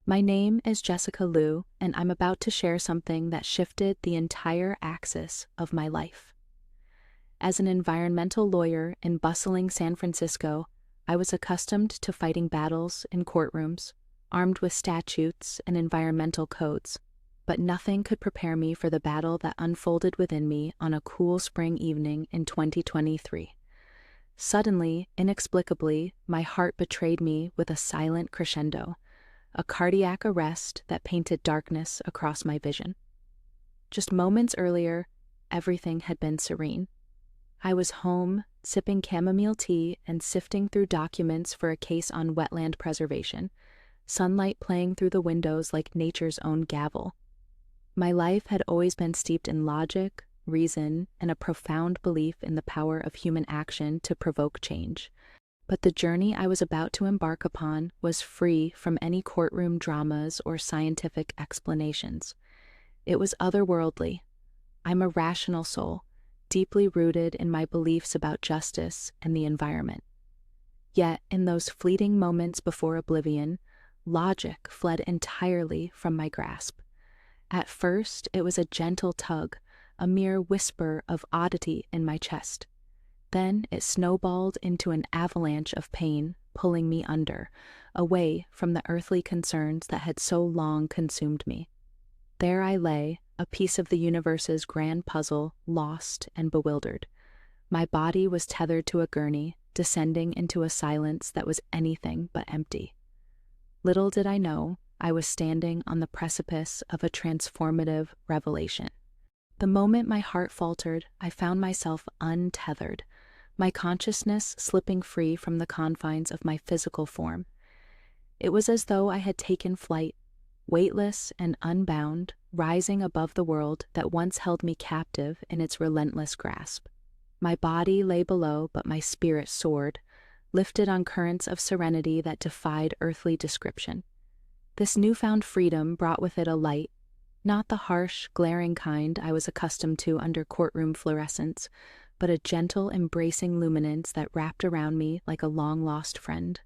My name is Jessica Liu, and I'm about to share something that shifted the entire axis of my life. As an environmental lawyer in bustling San Francisco, I was accustomed to fighting battles in courtrooms, armed with statutes and environmental codes, but nothing could prepare me for the battle that unfolded within me on a cool spring evening in 2023. Suddenly, inexplicably, my heart betrayed me with a silent crescendo, a cardiac arrest that painted darkness across my vision. Just moments earlier, everything had been serene. I was home, sipping chamomile tea and sifting through documents for a case on wetland preservation, sunlight playing through the windows like nature's own gavel. My life had always been steeped in logic, reason, and a profound belief in the power of human action to provoke change. But the journey I was about to embark upon was free from any courtroom dramas or scientific explanations. It was otherworldly. I'm a rational soul, deeply rooted in my beliefs about justice and the environment. Yet, in those fleeting moments before oblivion, logic fled entirely from my grasp. At first, it was a gentle tug, a mere whisper of oddity in my chest. Then it snowballed into an avalanche of pain, pulling me under, away from the earthly concerns that had so long consumed me. There I lay, a piece of the universe's grand puzzle, lost and bewildered. My body was tethered to a gurney, descending into a silence that was anything but empty. Little did I know, I was standing on the precipice of a transformative revelation. The moment my heart faltered, I found myself untethered, my consciousness slipping free from the confines of my physical form. It was as though I had taken flight, weightless and unbound, rising above the world that once held me captive in its relentless grasp. My body lay below, but my spirit soared, lifted on currents of serenity that defied earthly description. This newfound freedom brought with it a light, not the harsh, glaring kind I was accustomed to under courtroom fluorescence, but a gentle, embracing luminance that wrapped around me like a long-lost friend.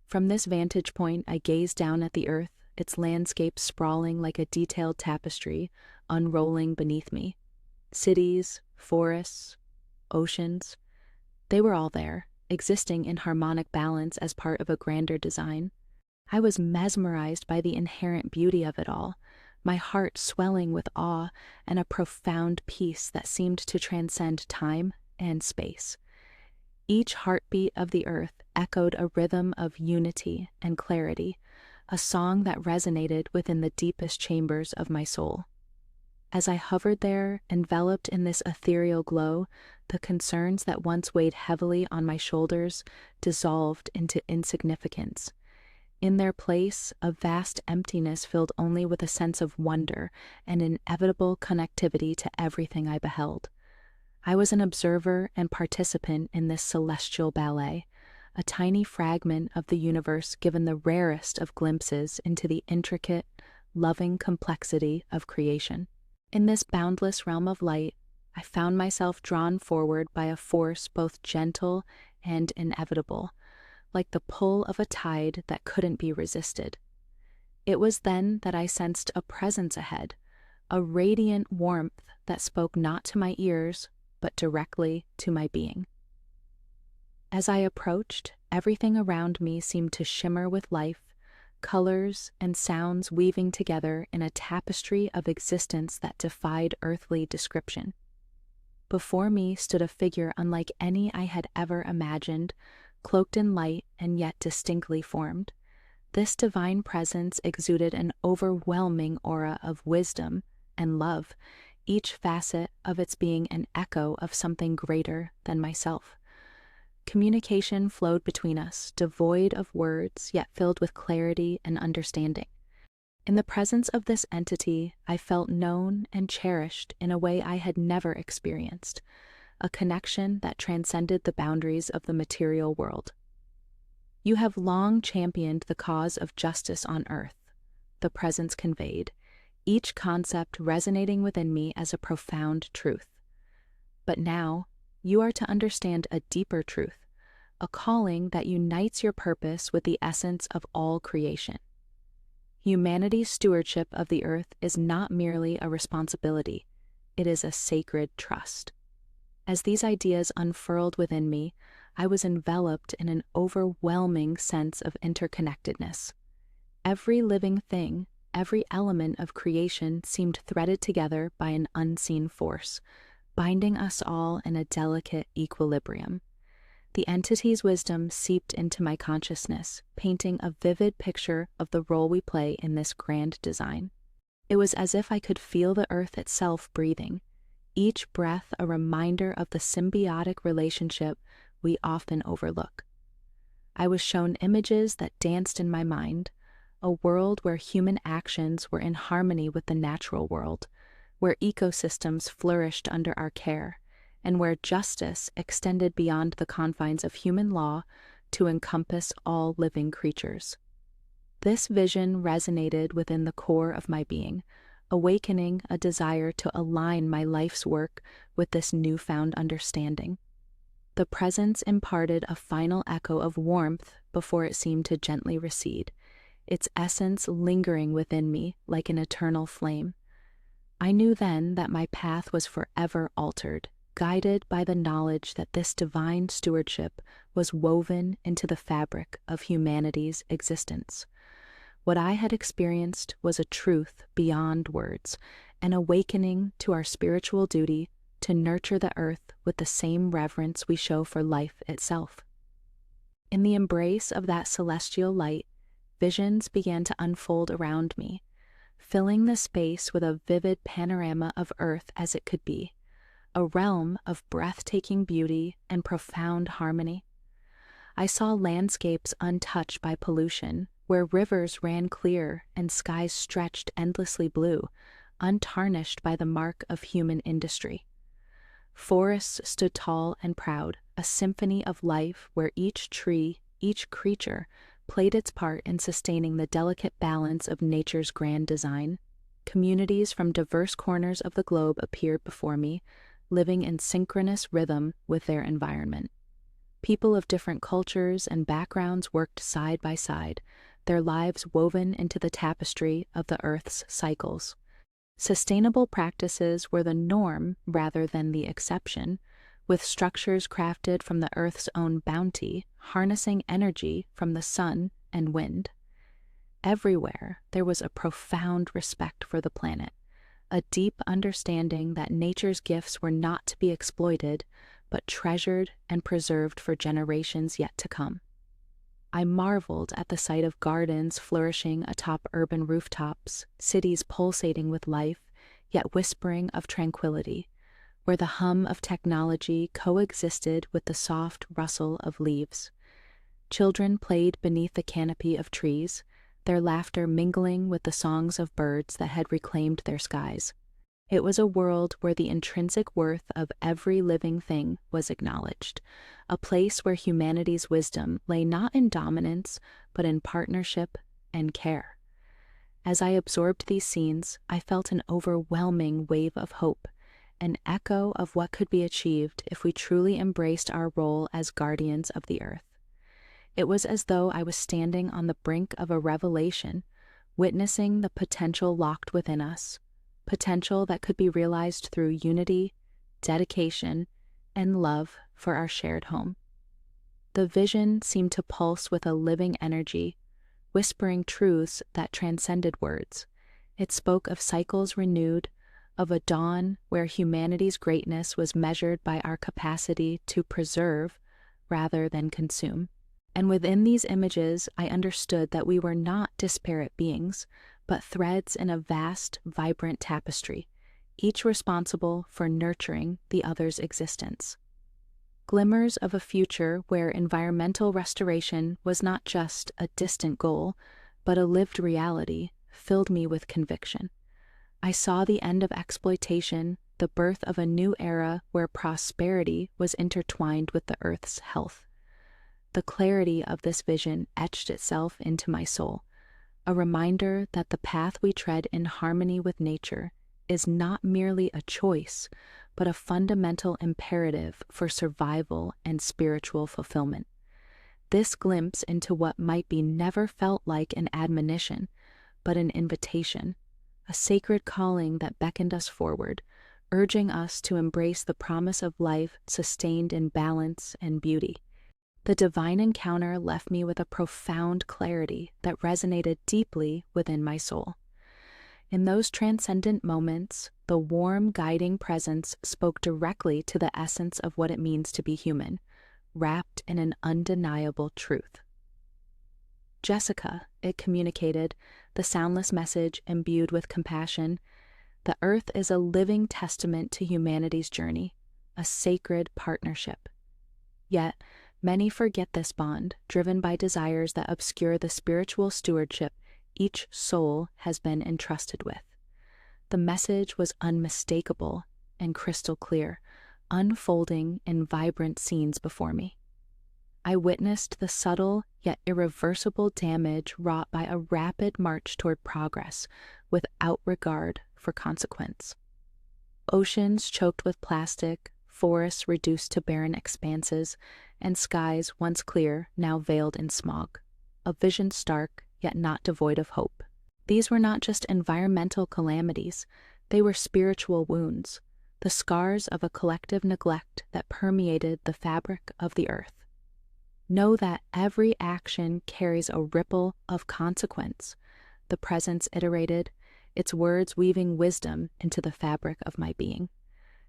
From this vantage point, I gazed down at the earth, its landscape sprawling like a detailed tapestry, unrolling beneath me. Cities, forests, oceans, they were all there, existing in harmonic balance as part of a grander design. I was mesmerized by the inherent beauty of it all, my heart swelling with awe and a profound peace that seemed to transcend time and space. Each heartbeat of the earth echoed a rhythm of unity and clarity, a song that resonated within the deepest chambers of my soul. As I hovered there, enveloped in this ethereal glow, the concerns that once weighed heavily on my shoulders dissolved into insignificance. In their place, a vast emptiness filled only with a sense of wonder and inevitable connectivity to everything I beheld. I was an observer and participant in this celestial ballet, a tiny fragment of the universe given the rarest of glimpses into the intricate, loving complexity of creation. In this boundless realm of light, I found myself drawn forward by a force both gentle and inevitable, like the pull of a tide that couldn't be resisted. It was then that I sensed a presence ahead, a radiant warmth that spoke not to my ears, but directly to my being. As I approached, everything around me seemed to shimmer with life, colors and sounds weaving together in a tapestry of existence that defied earthly description. Before me stood a figure unlike any I had ever imagined, cloaked in light and yet distinctly formed. This divine presence exuded an overwhelming aura of wisdom and love, each facet of its being an echo of something greater than myself. Communication flowed between us, devoid of words, yet filled with clarity and understanding. In the presence of this entity, I felt known and cherished in a way I had never experienced, a connection that transcended the boundaries of the material world. "You have long championed the cause of justice on earth," the presence conveyed, each concept resonating within me as a profound truth. "But now, you are to understand a deeper truth, a calling that unites your purpose with the essence of all creation. Humanity's stewardship of the earth is not merely a responsibility, it is a sacred trust. As these ideas unfurled within me, I was enveloped in an overwhelming sense of interconnectedness. Every living thing, every element of creation seemed threaded together by an unseen force, binding us all in a delicate equilibrium. The entity's wisdom seeped into my consciousness, painting a vivid picture of the role we play in this grand design. It was as if I could feel the earth itself breathing, each breath a reminder of the symbiotic relationship we often overlook. I was shown images that danced in my mind, a world where human actions were in harmony with the natural world, where ecosystems flourished under our care, and where justice extended beyond the confines of human law to encompass all living creatures. This vision resonated within the core of my being, awakening a desire to align my life's work with this newfound understanding. The presence imparted a final echo of warmth before it seemed to gently recede, its essence lingering within me like an eternal flame. I knew then that my path was forever altered, guided by the knowledge that this divine stewardship was woven into the fabric of humanity's existence. What I had experienced was a truth beyond words, an awakening to our spiritual duty to nurture the earth with the same reverence we show for life itself. In the embrace of that celestial light, visions began to unfold around me, filling the space with a vivid panorama of earth as it could be, a realm of breathtaking beauty and profound harmony. I saw landscapes untouched by pollution, where rivers ran clear and skies stretched endlessly blue, untarnished by the mark of human industry. Forests stood tall and proud, a symphony of life where each tree, each creature, played its part in sustaining the delicate balance of nature's grand design. Communities from diverse corners of the globe appeared before me, living in synchronous rhythm with their environment. People of different cultures and backgrounds worked side by side, their lives woven into the tapestry of the earth's cycles. Sustainable practices were the norm rather than the exception, with structures crafted from the earth's own bounty, harnessing energy from the sun and wind. Everywhere there was a profound respect for the planet, a deep understanding that nature's gifts were not to be exploited, but treasured and preserved for generations yet to come. I marveled at the sight of gardens flourishing atop urban rooftops, cities pulsating with life, yet whispering of tranquility, where the hum of technology coexisted with the soft rustle of leaves. Children played beneath the canopy of trees, their laughter mingling with the songs of birds that had reclaimed their skies. It was a world where the intrinsic worth of every living thing was acknowledged, a place where humanity's wisdom lay not in dominance, but in partnership and care. As I absorbed these scenes, I felt an overwhelming wave of hope, an echo of what could be achieved if we truly embraced our role as guardians of the earth. It was as though I was standing on the brink of a revelation, witnessing the potential locked within us, potential that could be realized through unity, dedication, and love for our shared home. The vision seemed to pulse with a living energy, whispering truths that transcended words. It spoke of cycles renewed, of a dawn where humanity's greatness was measured by our capacity to preserve rather than consume. And within these images, I understood that we were not disparate beings, but threads in a vast, vibrant tapestry, each responsible for nurturing the other's existence. Glimmers of a future where environmental restoration was not just a distant goal, but a lived reality, filled me with conviction. I saw the end of exploitation, the birth of a new era where prosperity was intertwined with the earth's health. The clarity of this vision etched itself into my soul, a reminder that the path we tread in harmony with nature is not merely a choice, but a fundamental imperative for survival and spiritual fulfillment. This glimpse into what might be never felt like an admonition, but an invitation, a sacred calling that beckoned us forward, urging us to embrace the promise of life sustained in balance and beauty. The divine encounter left me with a profound clarity that resonated deeply within my soul. In those transcendent moments, the warm, guiding presence spoke directly to the essence of what it means to be human, wrapped in an undeniable truth. Jessica, it communicated, the soundless message imbued with compassion. The earth is a living testament to humanity's journey, a sacred partnership. Yet, many forget this bond, driven by desires that obscure the spiritual stewardship each soul has been entrusted with. The message was unmistakable and crystal clear, unfolding in vibrant scenes before me. I witnessed the subtle yet irreversible damage wrought by a rapid march toward progress without regard for consequence. Oceans choked with plastic, forests reduced to barren expanses, and skies once clear now veiled in smog. A vision stark yet not devoid of hope. These were not just environmental calamities, they were spiritual wounds, the scars of a collective neglect that permeated the fabric of the earth. Know that every action carries a ripple of consequence, the presence iterated, its words weaving wisdom into the fabric of my being.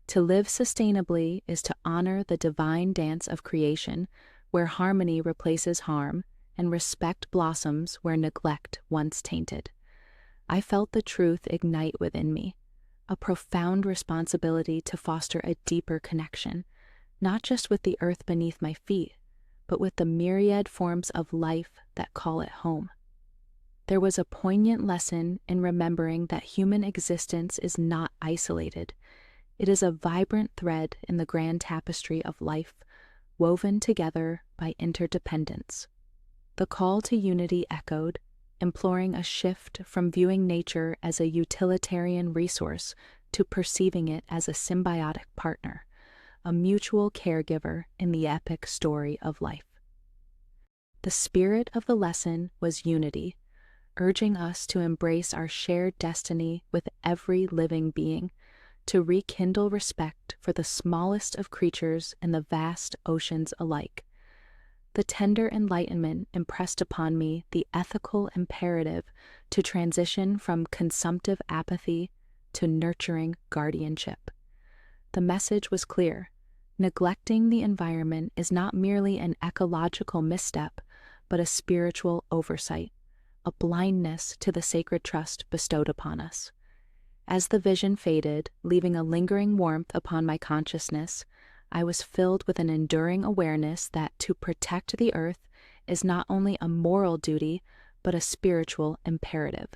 To live sustainably is to honor the divine dance of creation, where harmony replaces harm and respect blossoms where neglect once tainted. I felt the truth ignite within me, a profound responsibility to foster a deeper connection, not just with the earth beneath my feet, but with the myriad forms of life that call it home. There was a poignant lesson in remembering that human existence is not isolated. It is a vibrant thread in the grand tapestry of life, woven together by interdependence. The call to unity echoed, imploring a shift from viewing nature as a utilitarian resource to perceiving it as a symbiotic partner, a mutual caregiver in the epic story of life. The spirit of the lesson was unity, urging us to embrace our shared destiny with every living being, to rekindle respect for the smallest of creatures in the vast oceans alike. The tender enlightenment impressed upon me the ethical imperative to transition from consumptive apathy to nurturing guardianship. The message was clear. Neglecting the environment is not merely an ecological misstep, but a spiritual oversight, a blindness to the sacred trust bestowed upon us. As the vision faded, leaving a lingering warmth upon my consciousness, I was filled with an enduring awareness that to protect the earth is not only a moral duty, but a spiritual imperative,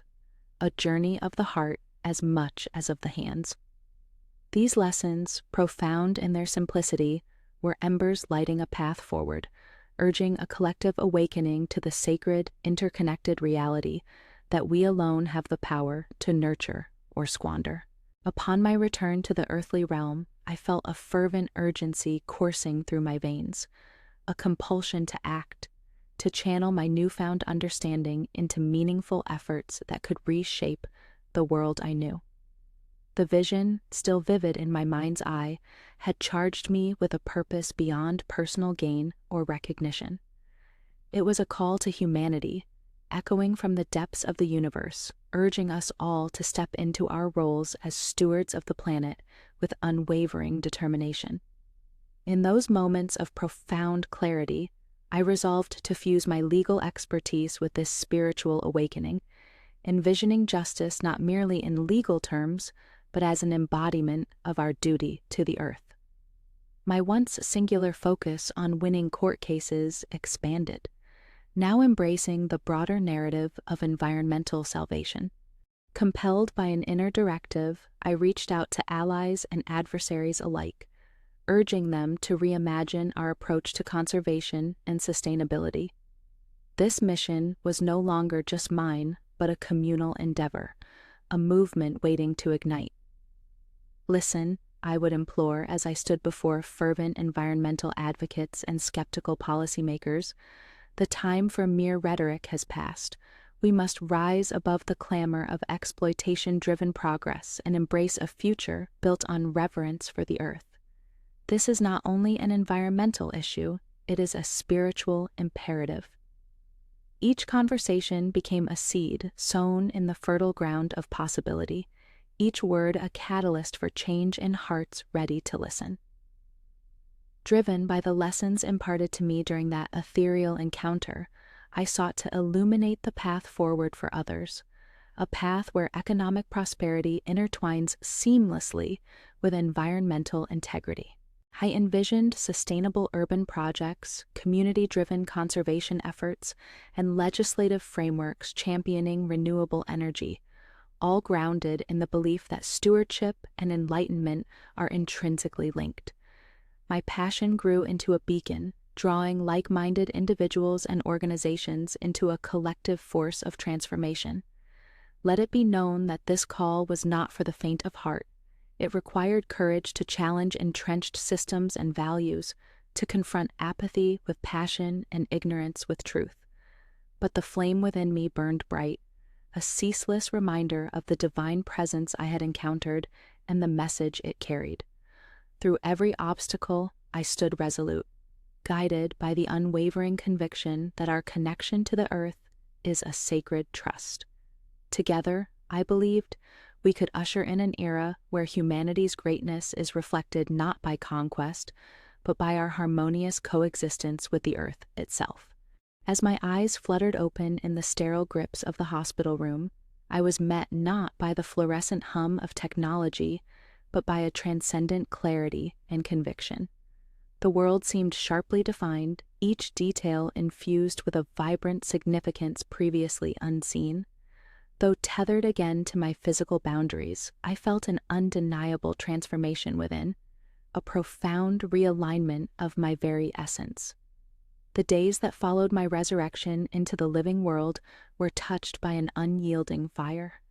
a journey of the heart as much as of the hands. These lessons, profound in their simplicity, were embers lighting a path forward, urging a collective awakening to the sacred, interconnected reality that we alone have the power to nurture or squander. Upon my return to the earthly realm, I felt a fervent urgency coursing through my veins, a compulsion to act, to channel my newfound understanding into meaningful efforts that could reshape the world I knew. The vision, still vivid in my mind's eye, had charged me with a purpose beyond personal gain or recognition. It was a call to humanity, echoing from the depths of the universe, urging us all to step into our roles as stewards of the planet with unwavering determination. In those moments of profound clarity, I resolved to fuse my legal expertise with this spiritual awakening, envisioning justice not merely in legal terms, but as an embodiment of our duty to the earth. My once singular focus on winning court cases expanded, now embracing the broader narrative of environmental salvation. Compelled by an inner directive, I reached out to allies and adversaries alike, urging them to reimagine our approach to conservation and sustainability. This mission was no longer just mine, but a communal endeavor, a movement waiting to ignite. Listen, I would implore as I stood before fervent environmental advocates and skeptical policymakers. The time for mere rhetoric has passed. We must rise above the clamor of exploitation-driven progress and embrace a future built on reverence for the earth. This is not only an environmental issue, it is a spiritual imperative. Each conversation became a seed sown in the fertile ground of possibility, each word a catalyst for change in hearts ready to listen. Driven by the lessons imparted to me during that ethereal encounter, I sought to illuminate the path forward for others, a path where economic prosperity intertwines seamlessly with environmental integrity. I envisioned sustainable urban projects, community-driven conservation efforts, and legislative frameworks championing renewable energy, all grounded in the belief that stewardship and enlightenment are intrinsically linked. My passion grew into a beacon, drawing like-minded individuals and organizations into a collective force of transformation. Let it be known that this call was not for the faint of heart. It required courage to challenge entrenched systems and values, to confront apathy with passion and ignorance with truth. But the flame within me burned bright, a ceaseless reminder of the divine presence I had encountered and the message it carried. Through every obstacle, I stood resolute, guided by the unwavering conviction that our connection to the earth is a sacred trust. Together, I believed, we could usher in an era where humanity's greatness is reflected not by conquest, but by our harmonious coexistence with the earth itself. As my eyes fluttered open in the sterile grips of the hospital room, I was met not by the fluorescent hum of technology, but by a transcendent clarity and conviction. The world seemed sharply defined, each detail infused with a vibrant significance previously unseen. Though tethered again to my physical boundaries, I felt an undeniable transformation within, a profound realignment of my very essence. The days that followed my resurrection into the living world were touched by an unyielding fire,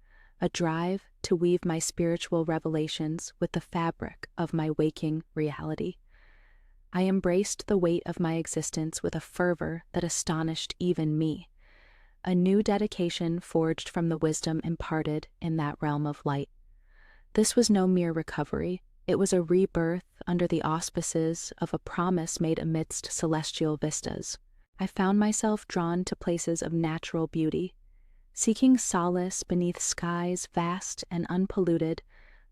a drive to weave my spiritual revelations with the fabric of my waking reality. I embraced the weight of my existence with a fervor that astonished even me, a new dedication forged from the wisdom imparted in that realm of light. This was no mere recovery, it was a rebirth under the auspices of a promise made amidst celestial vistas. I found myself drawn to places of natural beauty. Seeking solace beneath skies vast and unpolluted,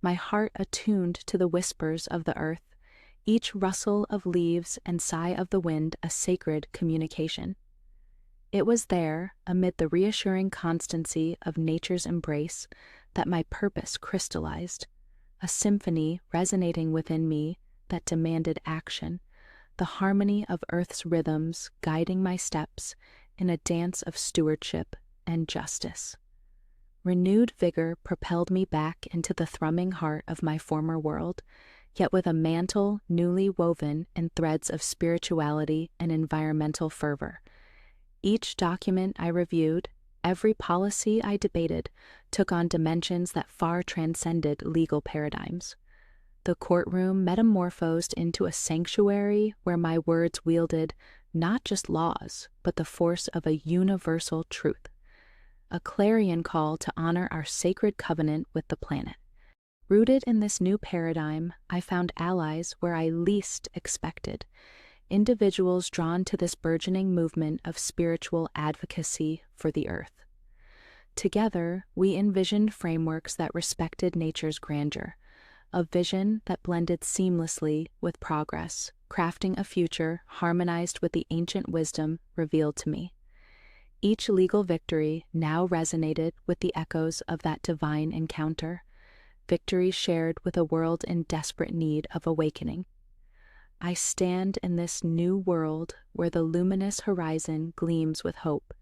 my heart attuned to the whispers of the earth, each rustle of leaves and sigh of the wind a sacred communication. It was there, amid the reassuring constancy of nature's embrace, that my purpose crystallized, a symphony resonating within me that demanded action, the harmony of earth's rhythms guiding my steps in a dance of stewardship and justice. Renewed vigor propelled me back into the thrumming heart of my former world, yet with a mantle newly woven in threads of spirituality and environmental fervor. Each document I reviewed, every policy I debated, took on dimensions that far transcended legal paradigms. The courtroom metamorphosed into a sanctuary where my words wielded not just laws, but the force of a universal truth, a clarion call to honor our sacred covenant with the planet. Rooted in this new paradigm, I found allies where I least expected, individuals drawn to this burgeoning movement of spiritual advocacy for the earth. Together, we envisioned frameworks that respected nature's grandeur, a vision that blended seamlessly with progress, crafting a future harmonized with the ancient wisdom revealed to me. Each legal victory now resonated with the echoes of that divine encounter, victory shared with a world in desperate need of awakening. I stand in this new world where the luminous horizon gleams with hope,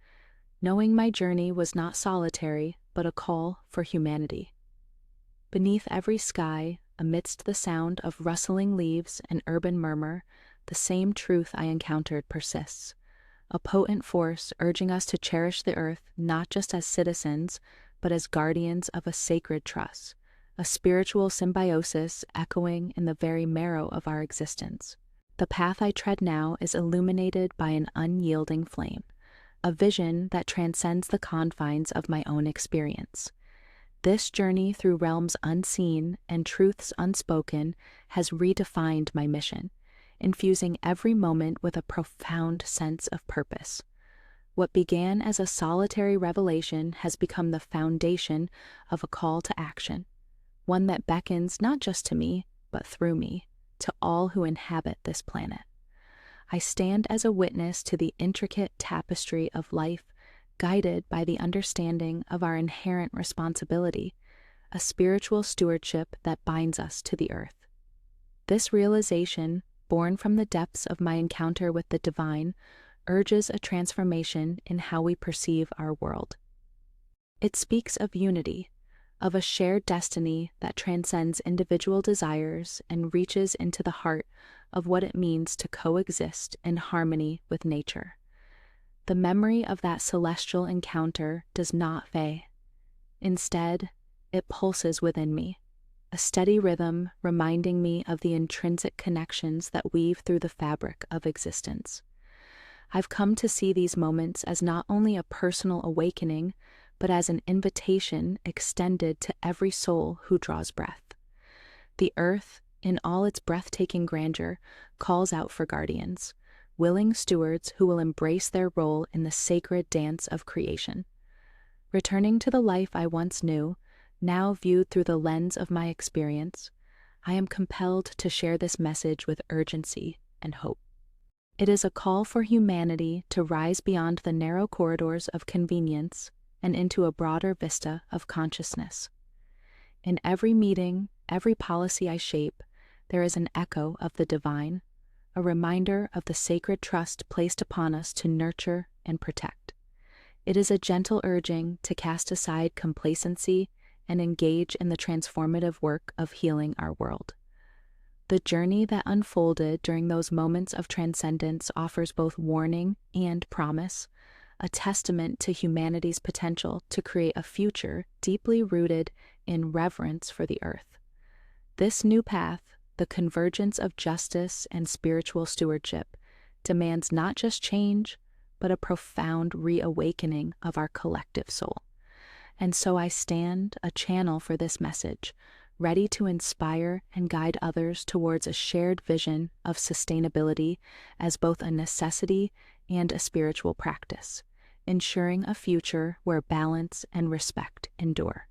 knowing my journey was not solitary, but a call for humanity. Beneath every sky, amidst the sound of rustling leaves and urban murmur, the same truth I encountered persists, a potent force urging us to cherish the earth not just as citizens, but as guardians of a sacred trust, a spiritual symbiosis echoing in the very marrow of our existence. The path I tread now is illuminated by an unyielding flame, a vision that transcends the confines of my own experience. This journey through realms unseen and truths unspoken has redefined my mission, infusing every moment with a profound sense of purpose. What began as a solitary revelation has become the foundation of a call to action, one that beckons not just to me, but through me, to all who inhabit this planet. I stand as a witness to the intricate tapestry of life, guided by the understanding of our inherent responsibility, a spiritual stewardship that binds us to the earth. This realization, born from the depths of my encounter with the divine, urges a transformation in how we perceive our world. It speaks of unity, of a shared destiny that transcends individual desires and reaches into the heart of what it means to coexist in harmony with nature. The memory of that celestial encounter does not fade. Instead, it pulses within me, a steady rhythm reminding me of the intrinsic connections that weave through the fabric of existence. I've come to see these moments as not only a personal awakening, but as an invitation extended to every soul who draws breath. The earth, in all its breathtaking grandeur, calls out for guardians, willing stewards who will embrace their role in the sacred dance of creation. Returning to the life I once knew, now viewed through the lens of my experience, I am compelled to share this message with urgency and hope. It is a call for humanity to rise beyond the narrow corridors of convenience and into a broader vista of consciousness. In every meeting, every policy I shape, there is an echo of the divine, a reminder of the sacred trust placed upon us to nurture and protect. It is a gentle urging to cast aside complacency and engage in the transformative work of healing our world. The journey that unfolded during those moments of transcendence offers both warning and promise, a testament to humanity's potential to create a future deeply rooted in reverence for the earth. This new path, the convergence of justice and spiritual stewardship, demands not just change, but a profound reawakening of our collective soul. And so I stand a channel for this message, ready to inspire and guide others towards a shared vision of sustainability as both a necessity and a spiritual practice, ensuring a future where balance and respect endure.